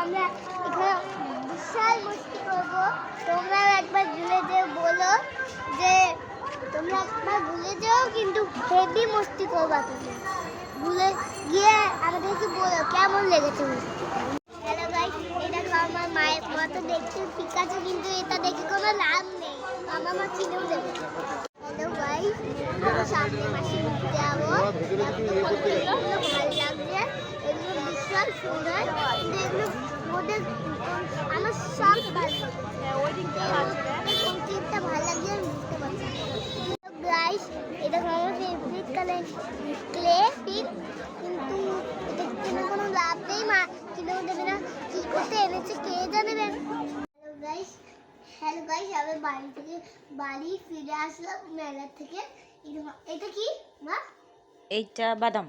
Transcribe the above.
আমরা এখানে বিশাল মস্তি করবো। তোমরা একবার ভুলে যেও, বলো যে তোমরা একবার ভুলে যাও, কিন্তু হেভি মস্তি করবা। তুমি ভুলে গিয়ে আমাদেরকে বলো কেমন লেগেছে মস্তি। হ্যালো গাইস, এটা আমার মায়ের মতো দেখতে ঠিক আছে, কিন্তু এটা দেখে কোনো লাভ নেই। আমার মা চিনেও দেবে। হ্যালো গাইস, সামনে মাসে ঘুরতে যাবো। ভালো লাগছে, এগুলো বিশাল সুন্দর, কিন্তু এগুলো ওদের আমার সব ভালো কোনটা ভালো লাগছে আমি বুঝতে পারছি। গাইস, এটা আমার ফেভারিট কালার ক্লে পিন, কিন্তু এটা কিনে কোনো লাভ নেই। মা কিনেও দেবে না, কি করতে এনেছে কে জানে। হ্যালো গাইস, আমি বাড়ি ফিরে আসলাম মেলা থেকে। এটা কি মা? এইটা বাদাম।